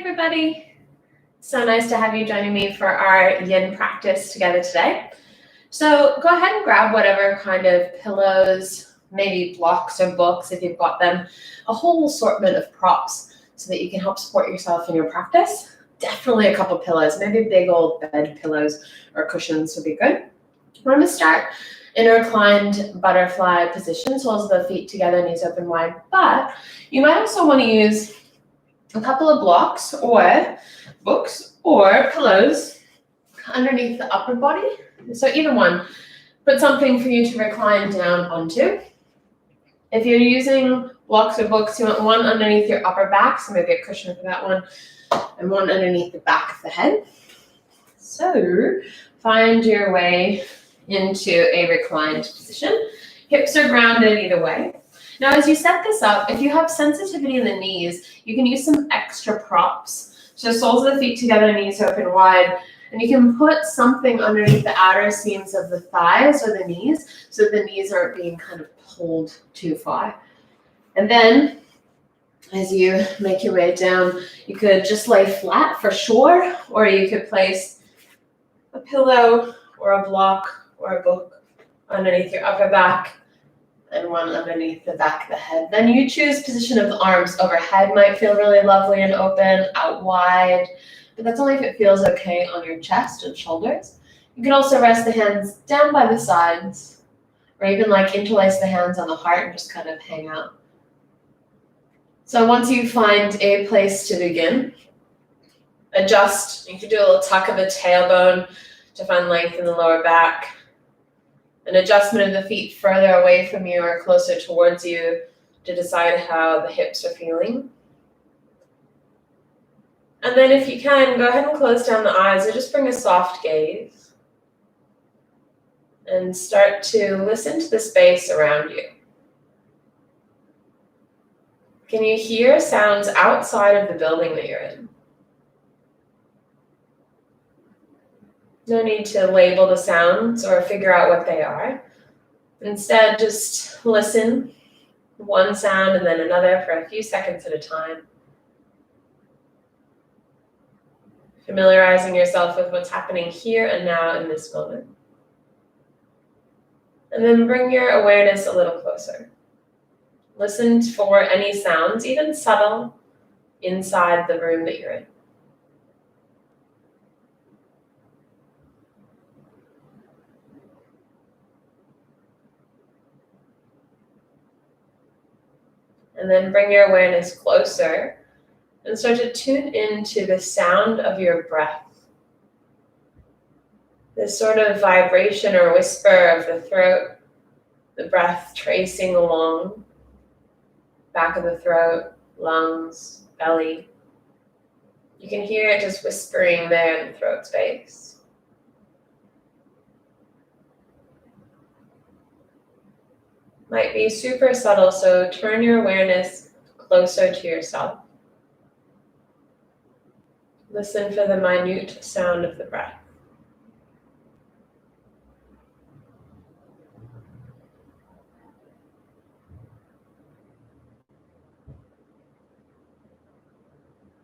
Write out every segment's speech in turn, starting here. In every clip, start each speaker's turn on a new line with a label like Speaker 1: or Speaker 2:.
Speaker 1: everybody. So nice to have you joining me for our yin practice together today. So go ahead and grab whatever kind of pillows, maybe blocks or books if you've got them, a whole assortment of props so that you can help support yourself in your practice. Definitely a couple pillows, maybe big old bed pillows or cushions would be good. We're going to start in a reclined butterfly position, soles of the feet together, knees open wide. But you might also want to use a couple of blocks or books or pillows underneath the upper body. So either one, but something for you to recline down onto. If you're using blocks or books, you want one underneath your upper back, so maybe a cushion for that one, and one underneath the back of the head. So find your way into a reclined position. Hips are grounded either way. Now, as you set this up, if you have sensitivity in the knees, you can use some extra props. So soles of the feet together, knees open wide, and you can put something underneath the outer seams of the thighs or the knees so the knees aren't being kind of pulled too far. And then, as you make your way down, you could just lay flat for sure, or you could place a pillow or a block or a book underneath your upper back and one underneath the back of the head. Then you choose position of the arms. Overhead might feel really lovely and open, out wide, but that's only if it feels okay on your chest and shoulders. You can also rest the hands down by the sides, or even interlace the hands on the heart and just kind of hang out. So once you find a place to begin, adjust. You can do a little tuck of the tailbone to find length in the lower back. An adjustment of the feet further away from you or closer towards you to decide how the hips are feeling. And then if you can, go ahead and close down the eyes or just bring a soft gaze. And start to listen to the space around you. Can you hear sounds outside of the building that you're in? No need to label the sounds or figure out what they are. Instead, just listen, one sound and then another for a few seconds at a time. Familiarizing yourself with what's happening here and now in this moment. And then bring your awareness a little closer. Listen for any sounds, even subtle, inside the room that you're in. And then bring your awareness closer and start to tune into the sound of your breath. This sort of vibration or whisper of the throat, the breath tracing along, back of the throat, lungs, belly. You can hear it just whispering there in the throat space. Might be super subtle, so turn your awareness closer to yourself. Listen for the minute sound of the breath.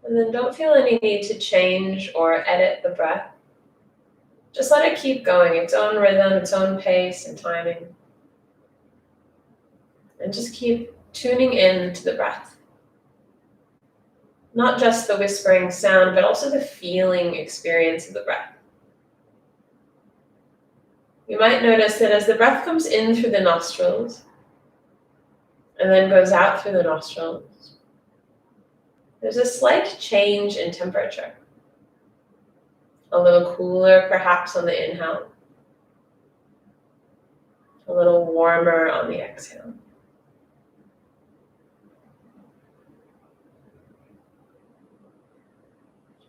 Speaker 1: And then don't feel any need to change or edit the breath. Just let it keep going, its own rhythm, its own pace and timing. And just keep tuning in to the breath. Not just the whispering sound, but also the feeling experience of the breath. You might notice that as the breath comes in through the nostrils and then goes out through the nostrils, there's a slight change in temperature. A little cooler perhaps on the inhale, a little warmer on the exhale.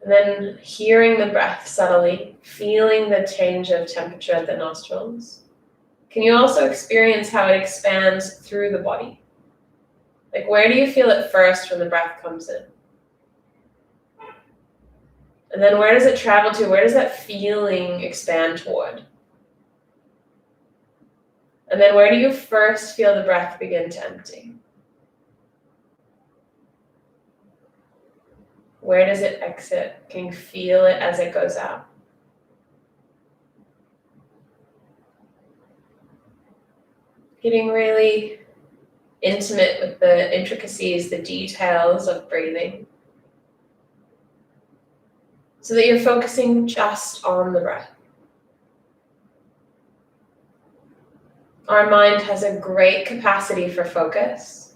Speaker 1: And then hearing the breath subtly, feeling the change of temperature at the nostrils. Can you also experience how it expands through the body? Where do you feel it first when the breath comes in? And then where does it travel to? Where does that feeling expand toward? And then where do you first feel the breath begin to empty? Where does it exit? Can you feel it as it goes out? Getting really intimate with the intricacies, the details of breathing, so that you're focusing just on the breath. Our mind has a great capacity for focus,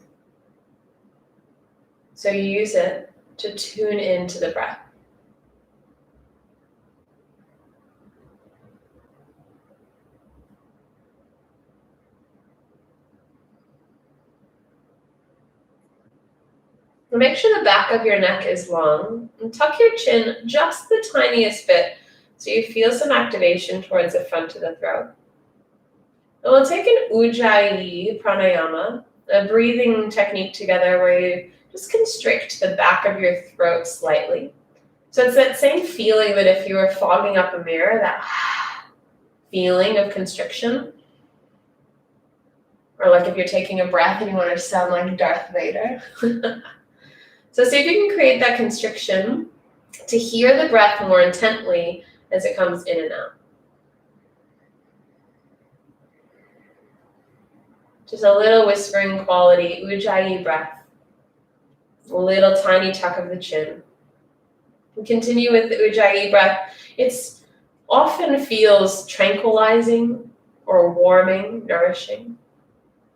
Speaker 1: so use it to tune into the breath. Make sure the back of your neck is long, and tuck your chin just the tiniest bit so you feel some activation towards the front of the throat. And we'll take an Ujjayi pranayama, a breathing technique together where you just constrict the back of your throat slightly. So it's that same feeling that if you were fogging up a mirror, that feeling of constriction. Or like if you're taking a breath and you want to sound like Darth Vader. So see if you can create that constriction to hear the breath more intently as it comes in and out. Just a little whispering quality, Ujjayi breath. A little tiny tuck of the chin. We continue with the Ujjayi breath. It often feels tranquilizing or warming, nourishing.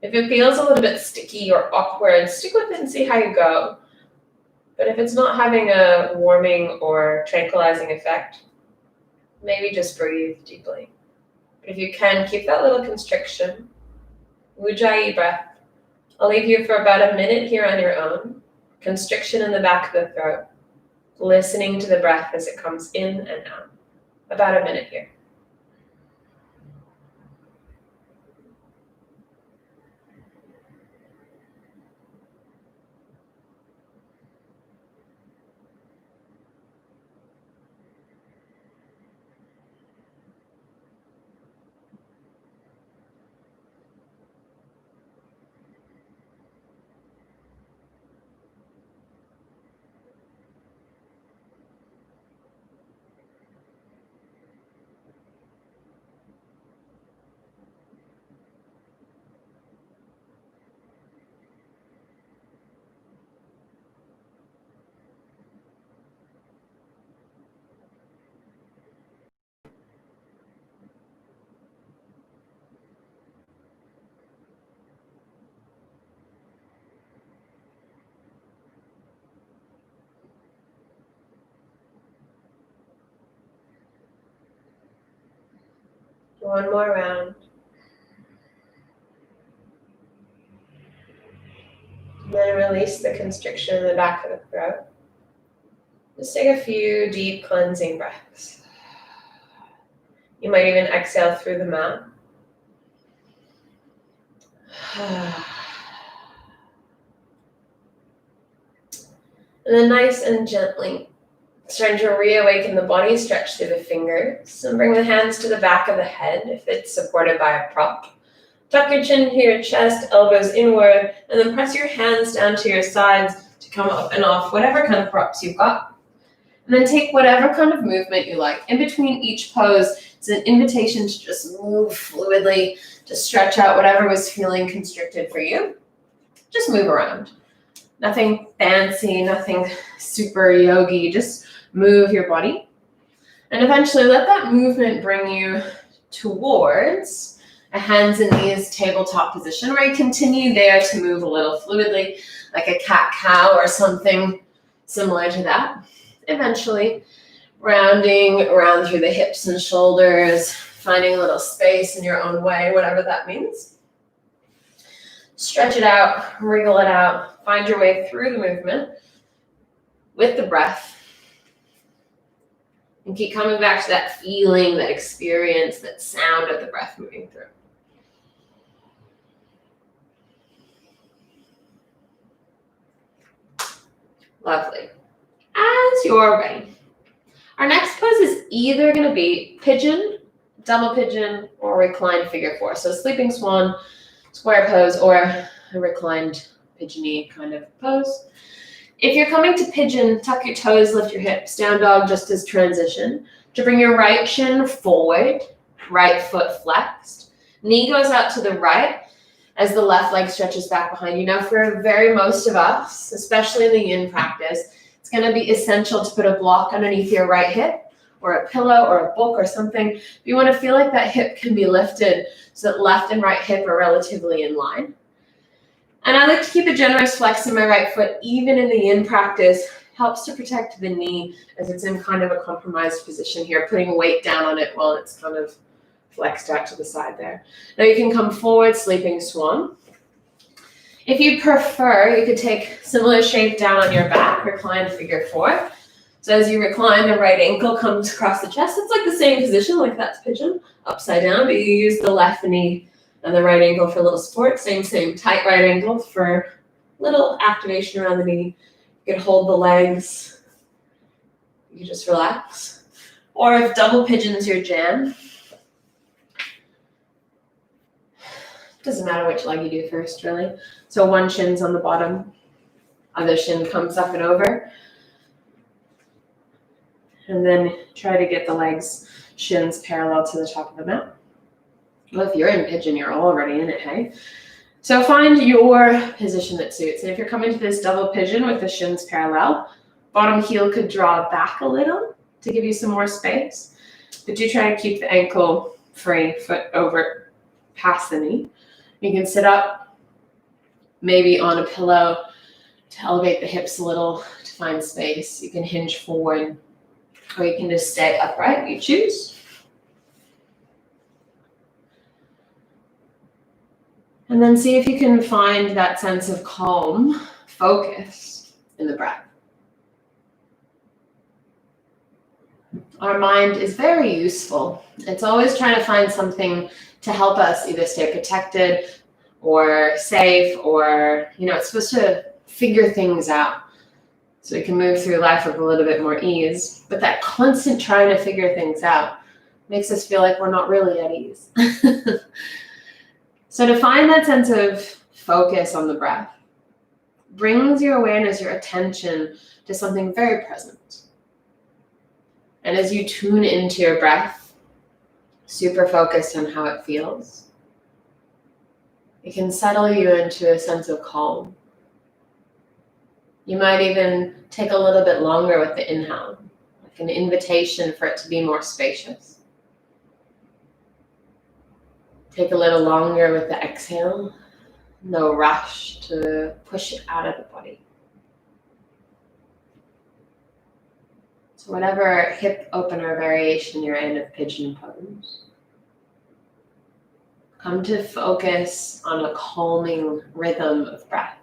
Speaker 1: If it feels a little bit sticky or awkward, stick with it and see how you go. But if it's not having a warming or tranquilizing effect, maybe just breathe deeply. If you can, keep that little constriction. Ujjayi breath. I'll leave you for about a minute here on your own. Constriction in the back of the throat. Listening to the breath as it comes in and out. About a minute here. One more round. And then release the constriction in the back of the throat. Just take a few deep cleansing breaths. You might even exhale through the mouth. And then nice and gently, starting to reawaken the body, stretch through the fingers, and bring the hands to the back of the head if it's supported by a prop. Tuck your chin to your chest, elbows inward, and then press your hands down to your sides to come up and off whatever kind of props you've got. And then take whatever kind of movement you like. In between each pose, it's an invitation to just move fluidly, to stretch out whatever was feeling constricted for you. Just move around. Nothing fancy, nothing super yogi, just move your body. And eventually let that movement bring you towards a hands and knees tabletop position where you continue there to move a little fluidly, like a cat-cow or something similar to that. Eventually, rounding around through the hips and shoulders, finding a little space in your own way, whatever that means. Stretch it out, wriggle it out, find your way through the movement with the breath. And keep coming back to that feeling, that experience, that sound of the breath moving through. Lovely. As you're ready, our next pose is either going to be pigeon, double pigeon, or reclined figure four. So sleeping swan, square pose, or a reclined pigeon-y kind of pose. If you're coming to pigeon, tuck your toes, lift your hips. Down dog just as transition. To bring your right shin forward, right foot flexed. Knee goes out to the right as the left leg stretches back behind you. Now for very most of us, especially in the yin practice, it's going to be essential to put a block underneath your right hip or a pillow or a book or something. You want to feel like that hip can be lifted so that left and right hip are relatively in line. And I like to keep a generous flex in my right foot, even in the yin practice. Helps to protect the knee as it's in kind of a compromised position here, putting weight down on it while it's kind of flexed out to the side there. Now you can come forward, sleeping swan. If you prefer, you could take similar shape down on your back, recline figure four. So as you recline, the right ankle comes across the chest. It's like the same position, like that's pigeon, upside down, but you use the left knee and the right ankle for a little support. Same, tight right ankle for little activation around the knee. You can hold the legs. You just relax. Or if double pigeon's your jam, doesn't matter which leg you do first, really. So one shin's on the bottom, other shin comes up and over. And then try to get the legs, shins parallel to the top of the mat. Well, if you're in pigeon, you're already in it, hey? So find your position that suits. And if you're coming to this double pigeon with the shins parallel, bottom heel could draw back a little to give you some more space. But do try to keep the ankle free, foot over past the knee. You can sit up, maybe on a pillow to elevate the hips a little to find space. You can hinge forward, or you can just stay upright. You choose. And then see if you can find that sense of calm, focus in the breath. Our mind is very useful. It's always trying to find something to help us either stay protected or safe, or, it's supposed to figure things out so we can move through life with a little bit more ease. But that constant trying to figure things out makes us feel like we're not really at ease. So to find that sense of focus on the breath brings your awareness, your attention to something very present. And as you tune into your breath, super focused on how it feels, it can settle you into a sense of calm. You might even take a little bit longer with the inhale, like an invitation for it to be more spacious. Take a little longer with the exhale. No rush to push it out of the body. So whatever hip opener variation you're in of pigeon pose, come to focus on a calming rhythm of breath.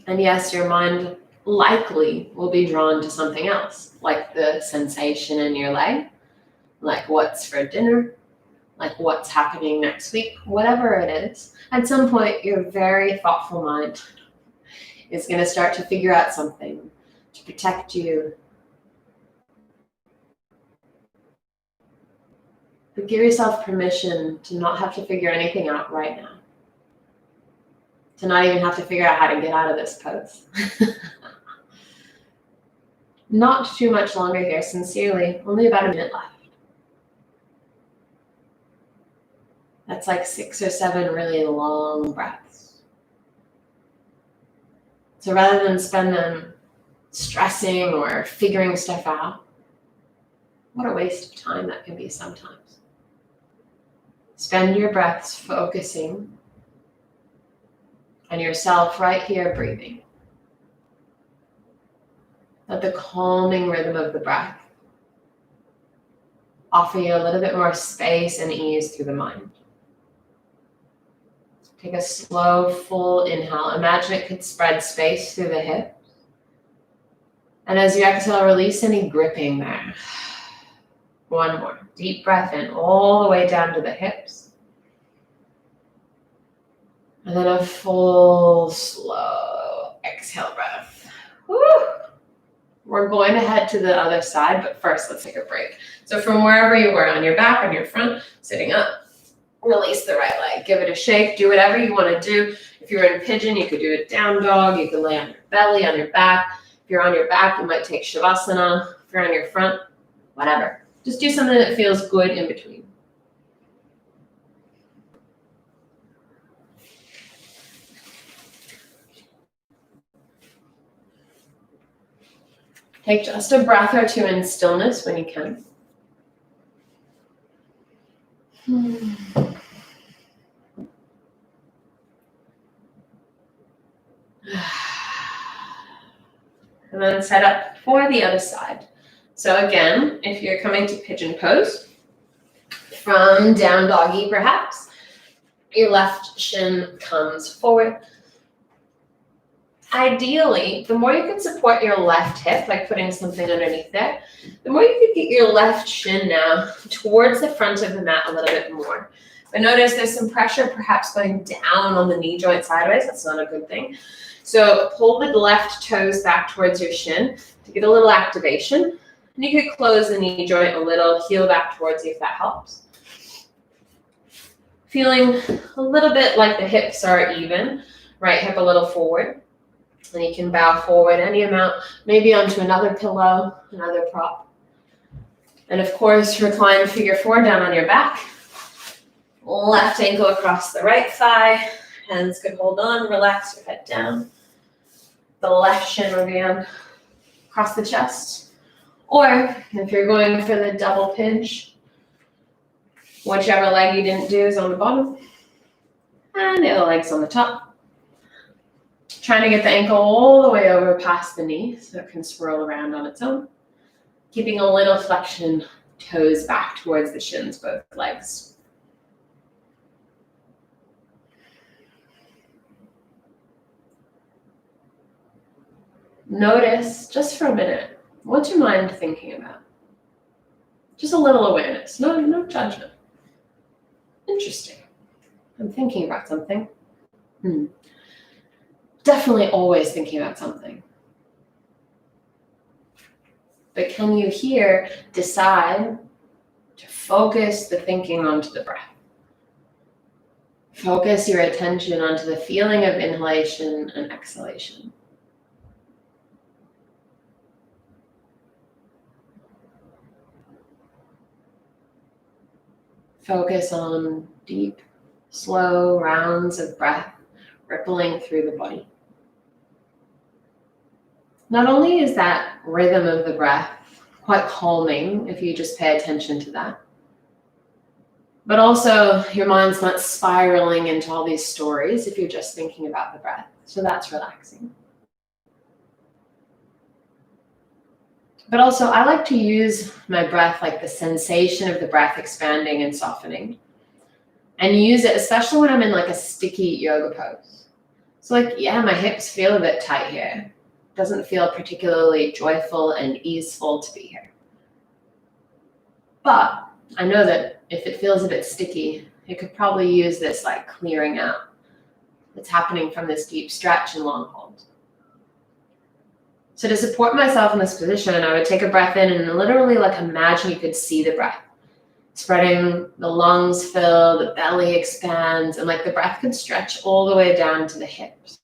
Speaker 1: And yes, your mind likely will be drawn to something else, like the sensation in your leg, like what's for dinner, like what's happening next week, whatever it is. At some point, your very thoughtful mind is going to start to figure out something to protect you. But give yourself permission to not have to figure anything out right now. To not even have to figure out how to get out of this pose. Not too much longer here, sincerely. Only about a minute left. That's like 6 or 7 really long breaths. So rather than spend them stressing or figuring stuff out, what a waste of time that can be sometimes. Spend your breaths focusing on yourself right here breathing. Let the calming rhythm of the breath offer you a little bit more space and ease through the mind. Take a slow, full inhale. Imagine it could spread space through the hips. And as you exhale, release any gripping there. One more. Deep breath in all the way down to the hips. And then a full, slow exhale breath. Woo! We're going to head to the other side, but first let's take a break. So from wherever you were, on your back, on your front, sitting up, Release the right leg. Give it a shake. Do whatever you want to do. If you're in pigeon, you could do a down dog. You could lay on your belly, on your back. If you're on your back, you might take shavasana. If you're on your front, whatever. Just do something that feels good in between. Take just a breath or two in stillness when you can. And then set up for the other side. So again, if you're coming to pigeon pose, from down doggy perhaps, your left shin comes forward. Ideally, the more you can support your left hip, like putting something underneath there, the more you can get your left shin now towards the front of the mat a little bit more. But notice there's some pressure perhaps going down on the knee joint sideways. That's not a good thing. So pull the left toes back towards your shin to get a little activation. And you could close the knee joint a little, heel back towards you if that helps. Feeling a little bit like the hips are even, right hip a little forward. And you can bow forward any amount, maybe onto another pillow, another prop. And of course, recline figure four down on your back. Left ankle across the right thigh. Hands could hold on, relax your head down. The left shin will be on across the chest. Or if you're going for the double pinch, whichever leg you didn't do is on the bottom. And the other leg's on the top. Trying to get the ankle all the way over past the knee so it can swirl around on its own. Keeping a little flexion, toes back towards the shins, both legs. Notice, just for a minute, what's your mind thinking about? Just a little awareness, no judgment. Interesting. I'm thinking about something. Definitely always thinking about something. But can you here decide to focus the thinking onto the breath? Focus your attention onto the feeling of inhalation and exhalation. Focus on deep, slow rounds of breath rippling through the body. Not only is that rhythm of the breath quite calming if you just pay attention to that, but also your mind's not spiraling into all these stories if you're just thinking about the breath. So that's relaxing. But also I like to use my breath like the sensation of the breath expanding and softening. And use it especially when I'm in like a sticky yoga pose. So like, yeah, my hips feel a bit tight here. Doesn't feel particularly joyful and easeful to be here. But I know that if it feels a bit sticky, it could probably use this like clearing out that's happening from this deep stretch and long hold. So to support myself in this position, I would take a breath in and literally like imagine you could see the breath. Spreading, the lungs fill, the belly expands, and like the breath can stretch all the way down to the hips.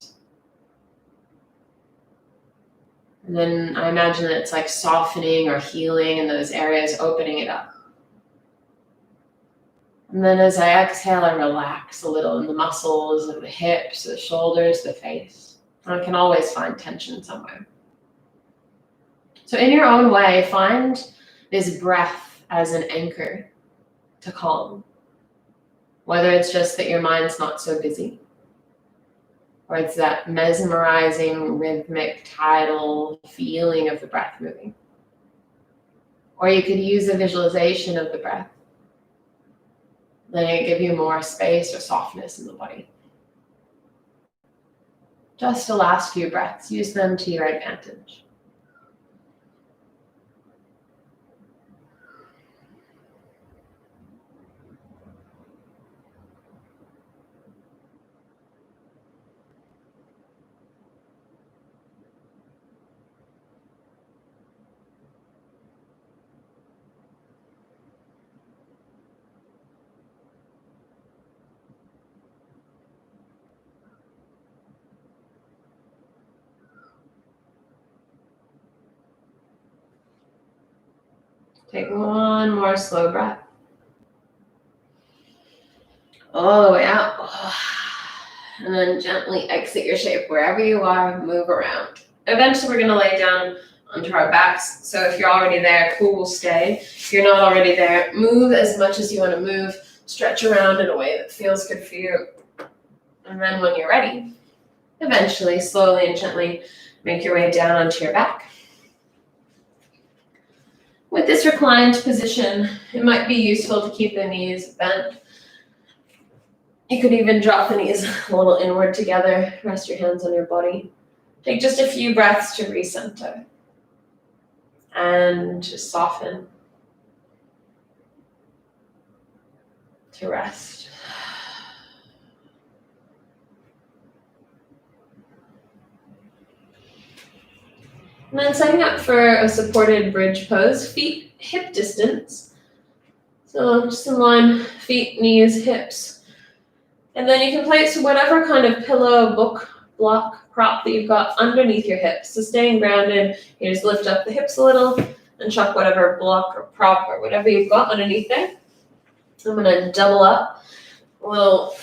Speaker 1: And then I imagine that it's like softening or healing in those areas, opening it up. And then as I exhale, I relax a little in the muscles of the hips, the shoulders, the face. And I can always find tension somewhere. So in your own way, find this breath as an anchor to calm. Whether it's just that your mind's not so busy, or it's that mesmerizing, rhythmic, tidal feeling of the breath moving. Or you could use a visualization of the breath, letting it give you more space or softness in the body. Just the last few breaths, use them to your advantage. Take one more slow breath. All the way out. And then gently exit your shape wherever you are, move around. Eventually we're gonna lay down onto our backs. So if you're already there, cool, we'll stay. If you're not already there, move as much as you wanna move. Stretch around in a way that feels good for you. And then when you're ready, eventually, slowly and gently, make your way down onto your back. With this reclined position, it might be useful to keep the knees bent. You could even drop the knees a little inward together, rest your hands on your body. Take just a few breaths to recenter and to soften, to rest. And then setting up for a supported bridge pose, feet hip distance. So just align feet, knees, hips. And then you can place whatever kind of pillow, book, block, prop that you've got underneath your hips. So staying grounded, you just lift up the hips a little and chuck whatever block or prop or whatever you've got underneath there. I'm gonna double up a little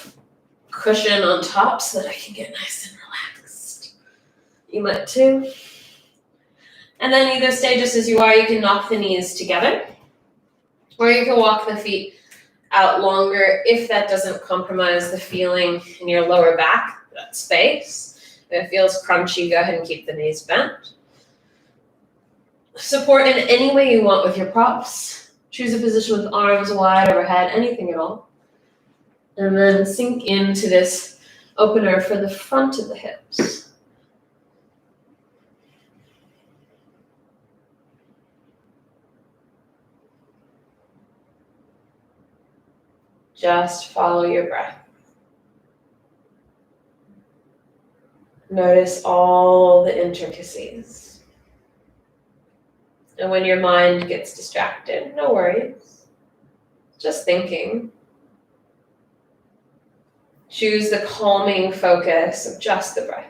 Speaker 1: cushion on top so that I can get nice and relaxed. You might too. And then either stay just as you are, you can knock the knees together, or you can walk the feet out longer if that doesn't compromise the feeling in your lower back, that space. If it feels crunchy, go ahead and keep the knees bent. Support in any way you want with your props. Choose a position with arms wide overhead, anything at all. And then sink into this opener for the front of the hips. Just follow your breath. Notice all the intricacies. And when your mind gets distracted, no worries. Just thinking. Choose the calming focus of just the breath.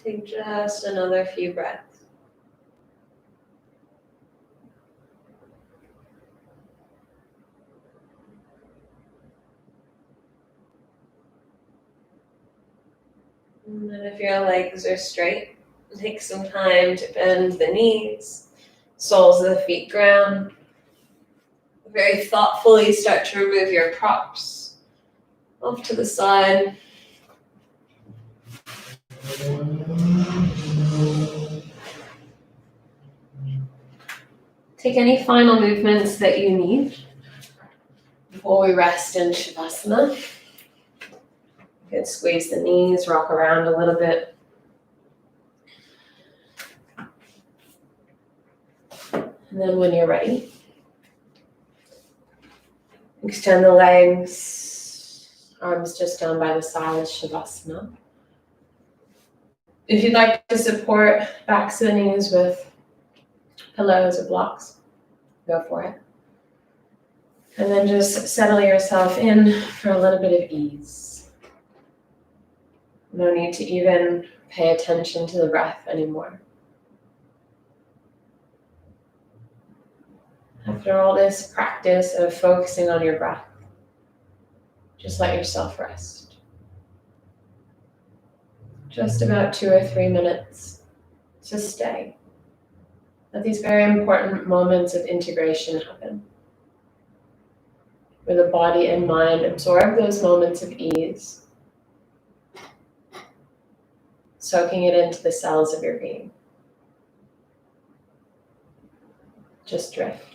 Speaker 1: Take just another few breaths. And then if your legs are straight, Take some time to bend the knees, soles of the feet ground. Very thoughtfully start to remove your props off to the side. Take any final movements that you need before we rest in shavasana. You can squeeze the knees, rock around a little bit. And then when you're ready, extend the legs, arms just down by the sides, shavasana. If you'd like to support backs of the knees with pillows or blocks, go for it. And then just settle yourself in for a little bit of ease. No need to even pay attention to the breath anymore. After all this practice of focusing on your breath, just let yourself rest. Just about 2 or 3 minutes to stay. Let these very important moments of integration happen, where the body and mind absorb those moments of ease, soaking it into the cells of your being. Just drift.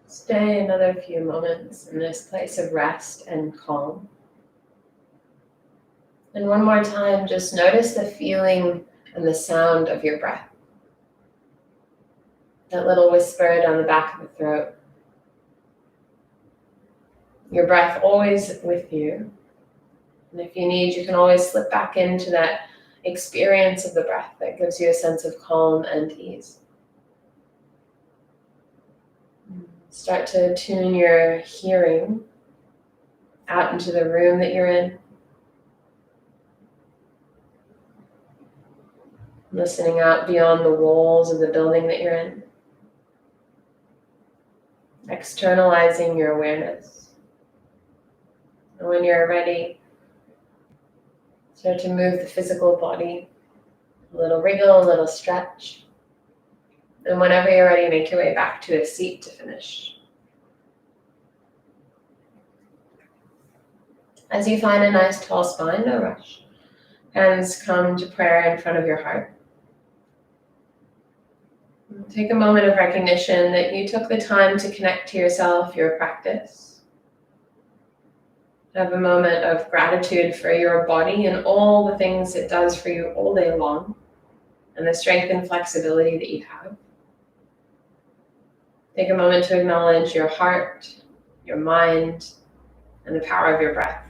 Speaker 1: Stay another few moments in this place of rest and calm. And one more time, just notice the feeling and the sound of your breath. That little whisper down the back of the throat. Your breath always with you. And if you need, you can always slip back into that experience of the breath that gives you a sense of calm and ease. Start to tune your hearing out into the room that you're in. Listening out beyond the walls of the building that you're in. Externalizing your awareness. And when you're ready, start to move the physical body. A little wriggle, a little stretch. And whenever you're ready, make your way back to a seat to finish. As you find a nice tall spine, no rush. Hands come to prayer in front of your heart. Take a moment of recognition that you took the time to connect to yourself, your practice. Have a moment of gratitude for your body and all the things it does for you all day long, and the strength and flexibility that you have. Take a moment to acknowledge your heart, your mind, and the power of your breath.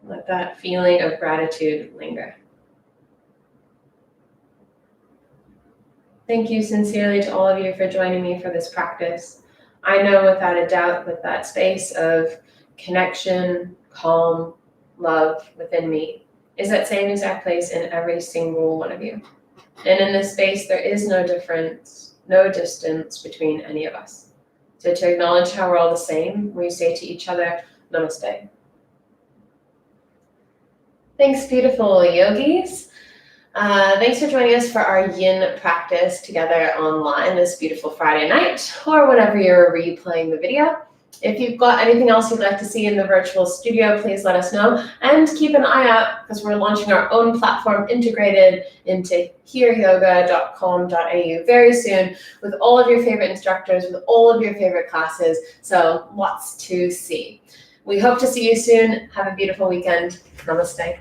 Speaker 1: Let that feeling of gratitude linger. Thank you sincerely to all of you for joining me for this practice. I know without a doubt that that space of connection, calm, love within me is that same exact place in every single one of you. And in this space, there is no difference, no distance between any of us. So to acknowledge how we're all the same, we say to each other, namaste. Thanks, beautiful yogis. Thanks for joining us for our yin practice together online this beautiful Friday night, or whenever you're replaying the video. If you've got anything else you'd like to see in the virtual studio, please let us know. And keep an eye out, because we're launching our own platform integrated into hereyoga.com.au very soon, with all of your favorite instructors, with all of your favorite classes. So lots to see. We hope to see you soon. Have a beautiful weekend. Namaste.